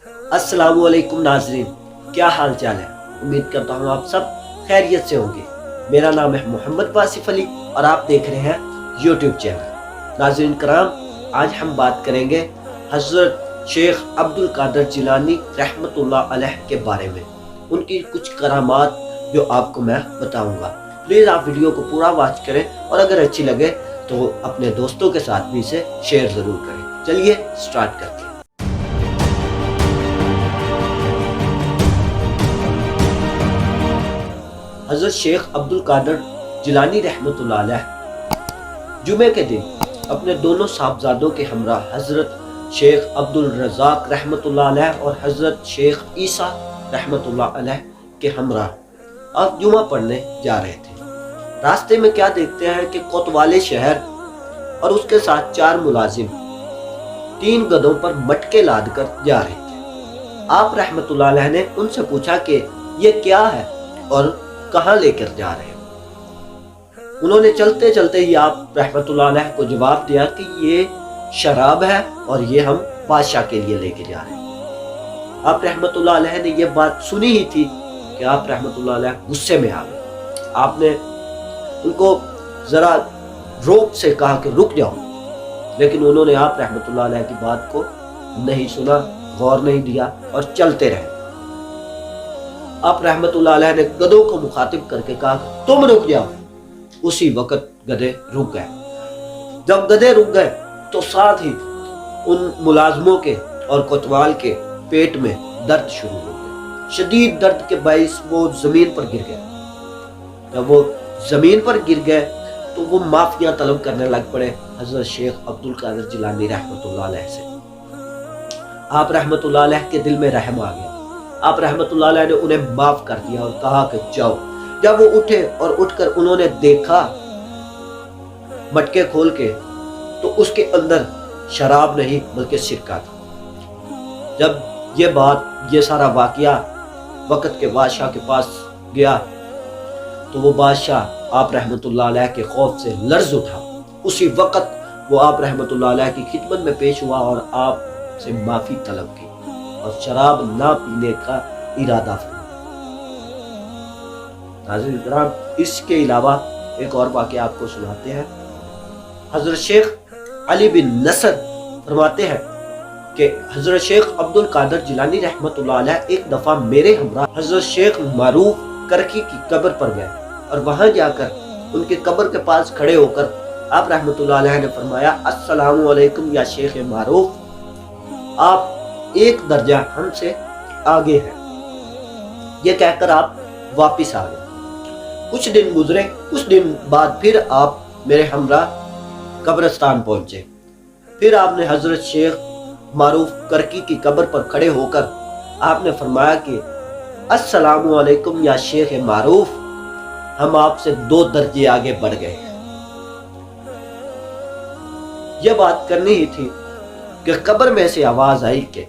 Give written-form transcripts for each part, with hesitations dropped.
अस्सलाम वालेकुम नाजरीन, क्या हाल चाल है। उम्मीद करता हूँ आप सब खैरियत से होंगे। मेरा नाम है मोहम्मद वासिफ अली और आप देख रहे हैं यूट्यूब चैनल। नाजरीन कराम, आज हम बात करेंगे हज़रत शेख अब्दुल कादर जिलानी रहमतुल्लाह अलैह के बारे में, उनकी कुछ करामात जो आपको मैं बताऊंगा। प्लीज़ आप वीडियो को पूरा वॉच करें और अगर अच्छी लगे तो अपने दोस्तों के साथ भी इसे शेयर ज़रूर करें। चलिए स्टार्ट करते हैं। हज़रत शेख अब्दुल कादर जिलानी रहमतुल्लाह अलैह जुमे के दिन अपने दोनों साहबजादों के हमरा हज़रत शेख अब्दुल रज़ाक रहमतुल्लाह अलैह और हज़रत शेख ईसा रहमतुल्लाह अलैह के हमरा अब जुमा पढ़ने जा रहे थे। रास्ते में क्या देखते हैं कि कोतवाली शहर और उसके साथ 4 मुलाजिम 3 गधों पर मटके लाद कर जा रहे थे। आप रहमतुल्लाह अलैह ने उनसे पूछा कि ये क्या है और कहाँ लेकर जा रहे हो। उन्होंने चलते चलते ही आप रहमतुल्लाह अलैह को जवाब दिया कि ये शराब है और ये हम बादशाह के लिए लेके जा रहे हैं। आप रहमतुल्लाह अलैह ने ये बात सुनी ही थी कि आप रहमतुल्लाह अलैह गुस्से में आ गए। आपने उनको जरा रोक से कहा कि रुक जाओ, लेकिन उन्होंने आप रहमतुल्लाह अलैह की बात को नहीं सुना, गौर नहीं दिया और चलते रहे। आप रहमतुल्लाह अलैह ने गधों को मुखातिब करके कहा तुम रुक जाओ। उसी वक्त गधे रुक गए। जब गधे रुक गए तो साथ ही उन मुलाजमों के और कोतवाल के पेट में दर्द शुरू हो गया। शदीद दर्द के बाइस वो जमीन पर गिर गए। जब वो जमीन पर गिर गए तो वो माफियां तलब करने लग पड़े हज़रत शेख अब्दुल कादर जिलानी रहमतुल्लाह अलैह से। आप रहमतुल्लाह अलैह के दिल में रहम आ गया। आप रहमतुल्लाह अलैह ने उन्हें माफ कर दिया और कहा कि जाओ। जब वो उठे और उठकर उन्होंने देखा मटके खोल के तो उसके अंदर शराब नहीं बल्कि सिरका था। जब ये सारा वाकया वक्त के बादशाह के पास गया तो वो बादशाह आप रहमतुल्लाह अलैह के खौफ से लर्ज उठा। उसी वक्त वो आप रहमतुल्लाह अलैह की खिदमत में पेश हुआ और आप से माफी तलब की और शराब ना पीने का इरादा फरमाया। नाज़रीन किराम, इसके अलावा एक और वाक़या आपको सुनाते हैं। हज़रत शेख अली बिन नसर फरमाते हैं कि हज़रत शेख अब्दुल कादर जिलानी रहमतुल्लाह अलैह एक दफ़ा मेरे हमरा हज़रत शेख मारूफ करकी की कब्र पर गए और वहां जाकर उनके कब्र के पास खड़े होकर आप रहमतुल्लाह अलैह ने फरमाया अस्सलामु अलैकुम या शेख मारूफ, आप एक दर्जा हमसे आगे हैं। ये कहकर आप वापिस आ गए। कुछ दिन गुजरे, कुछ दिन बाद फिर आप मेरे हमरा कब्रिस्तान पहुंचे। फिर आपने हजरत शेख मारूफ करकी की कब्र पर खड़े होकर आपने फरमाया कि अस्सलामु अलैकुम या शेख मारूफ, हम आपसे 2 दर्जे आगे बढ़ गए। यह बात करनी ही थी कि कब्र में से आवाज आई कि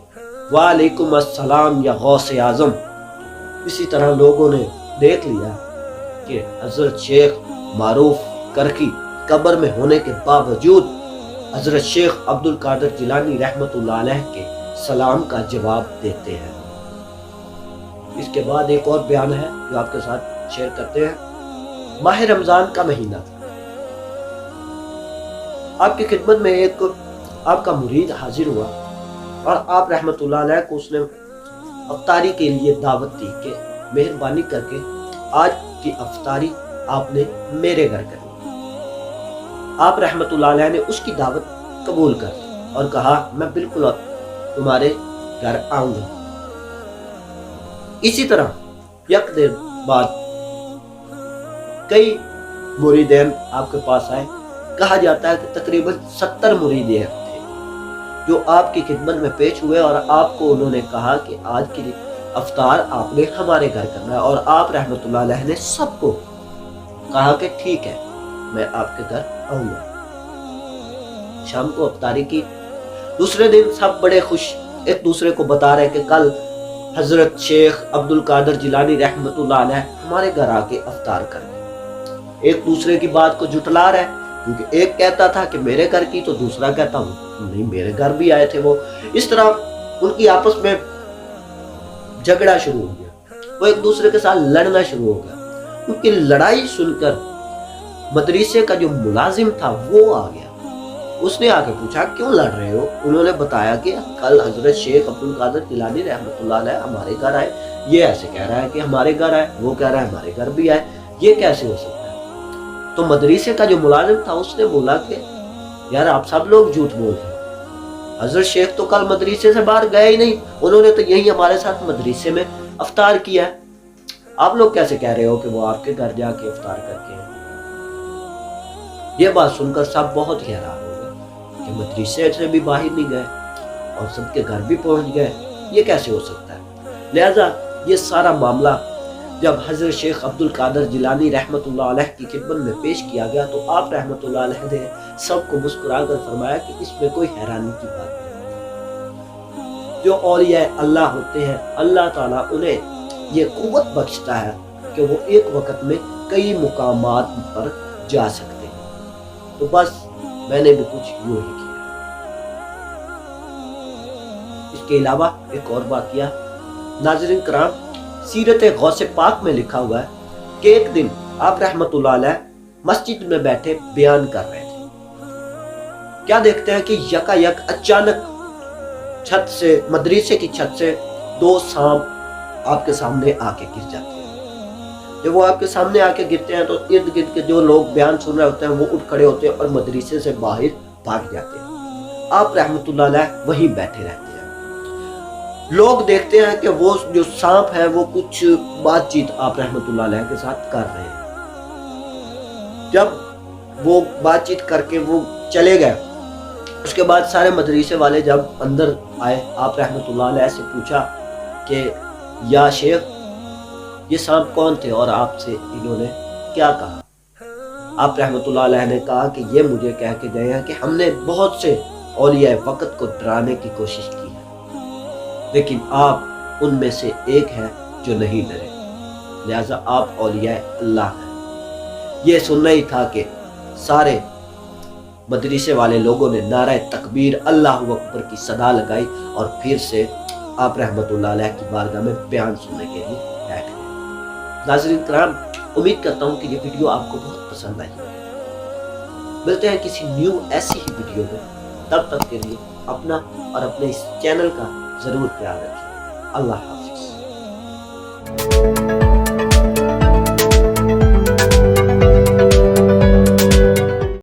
वालेकुम अस्सलाम या गौसे आजम। इसी तरह लोगों ने देख लिया कि हजरत शेख मारूफ करकी कब्र में होने के बावजूद हजरत शेख अब्दुल कादर जिलानी रहमतुल्लाह अलैह के सलाम का जवाब देते हैं। इसके बाद एक और बयान है जो आपके साथ शेयर करते हैं। माह रमजान का महीना था। आपकी खिदमत में एक आपका मुरीद हाजिर हुआ और आप रहमतुल्लाह अलैह को उसने अफ्तारी के लिए दावत दी कि मेहरबानी करके आज की अफ्तारी आपने मेरे घर करनी। आप रहमतुल्लाह अलैह ने उसकी दावत कबूल कर और कहा मैं बिल्कुल तुम्हारे घर आऊंगा। इसी तरह एक देर बाद कई मुरीदैन आपके पास आए। कहा जाता है कि तकरीबन 70 मुरीद थे जो आपकी खिदमत में पेश हुए और आपको उन्होंने कहा कि आज की अफ्तार आपने हमारे घर करना है। और आप रहमतुल्लाह अलैह ने सबको कहा कि ठीक है, मैं आपके घर आऊंगा। शाम को अफ्तारी की। दूसरे दिन सब बड़े खुश एक दूसरे को बता रहे कि कल हजरत शेख अब्दुल कादर जिलानी रहमतुल्लाह अलैह हमारे घर आके अफ्तार कर। एक दूसरे की बात को जुटला रहा है, क्योंकि एक कहता था कि मेरे घर की, तो दूसरा कहता हूँ नहीं मेरे घर भी आए थे वो। इस तरह उनकी आपस में झगड़ा शुरू हो गया, वो एक दूसरे के साथ लड़ना शुरू हो गया। उनकी लड़ाई सुनकर मदरसे का जो मुलाजिम था वो आ गया। उसने आके पूछा क्यों लड़ रहे हो? उन्होंने बताया कि कल हजरत शेख अब्दुल कादर जिलानी रहमतुल्लाह अलैह हमारे घर आए, ये ऐसे कह रहा है कि हमारे घर आए, वो कह रहा है हमारे घर भी आए, ये कैसे हो सकता है? तो मदरसे का जो मुलाजिम था उसने बोला कि यार आप सब लोग झूठ बोल रहे हैं, हजरत शेख तो कल मदरसे से बाहर गए ही नहीं, उन्होंने तो यही हमारे साथ मदरसे में अफ्तार किया है, आप लोग कैसे कह रहे हो कि वो आपके घर जाके अफ्तार करके हैं? ये बात सुनकर सब बहुत हैरान हो गए कि मदरसे से भी बाहर नहीं गए और सबके घर भी पहुंच गए, ये कैसे हो सकता है? लिहाजा ये सारा मामला जब हजरत शेख अब्दुल कादर जिलानी रहमतुल्लाह अलैह की खिदमत में पेश किया गया तो आप रहमतुल्लाह अलैह ने सबको मुस्कुराकर फरमाया कि इसमें कोई हैरानी की बात नहीं। जो औलिया अल्लाह होते हैं, अल्लाह ताला उन्हें ये कुव्वत बख्शता है कि वो एक वक्त में कई मुकामात पर जा सकते हैं। तो बस मैंने भी कुछ यूं ही किया। इसके अलावा एक और बात किया, नाज़रीन कराम, सीरत गौसे पाक में लिखा हुआ है कि एक दिन आप रहमतुल्लाह अलैह मस्जिद में बैठे बयान कर रहे थे। क्या देखते हैं कि यकायक अचानक छत से, मदरसे की छत से दो सांप आपके सामने आके गिर जाते हैं। जब वो आपके सामने आके गिरते हैं तो इर्द गिर्द के जो लोग बयान सुन रहे होते हैं वो उठ खड़े होते हैं और मदरसे से बाहर भाग जाते हैं। आप रहमतुल्लाह अलैह वहीं बैठे रहते हैं। लोग देखते हैं कि वो जो सांप है वो कुछ बातचीत आप रहमतुल्लाह अलैह के साथ कर रहे हैं। जब वो बातचीत करके वो चले गए, उसके बाद सारे मदरसे वाले जब अंदर आए, आप रहमतुल्लाह अलैह से पूछा कि या शेख ये सांप कौन थे और आपसे इन्होंने क्या कहा? आप रहमतुल्लाह अलैह ने कहा कि ये मुझे कह के गए हैं कि हमने बहुत से औलिया वक्त को डराने की कोशिश की है, लेकिन आप उनमें से एक हैं जो नहीं डरे, लिहाजा आप औलिया अल्लाह हैं। ये सुनना ही था कि सारे मदरसे वाले लोगों ने नारा तकबीर अल्लाह अकबर की सदा लगाई और फिर से आप रहमतुल्लाह अलैह की बारगाह में बयान सुनने के लिए बैठ गए। नाज़रीन कराम, उम्मीद करता हूँ कि ये वीडियो आपको बहुत पसंद आई। मिलते हैं किसी न्यू ऐसी ही वीडियो में, तब तक के लिए अपना और अपने इस चैनल का जरूर ख्याल रखिए। अल्लाह हाफिज।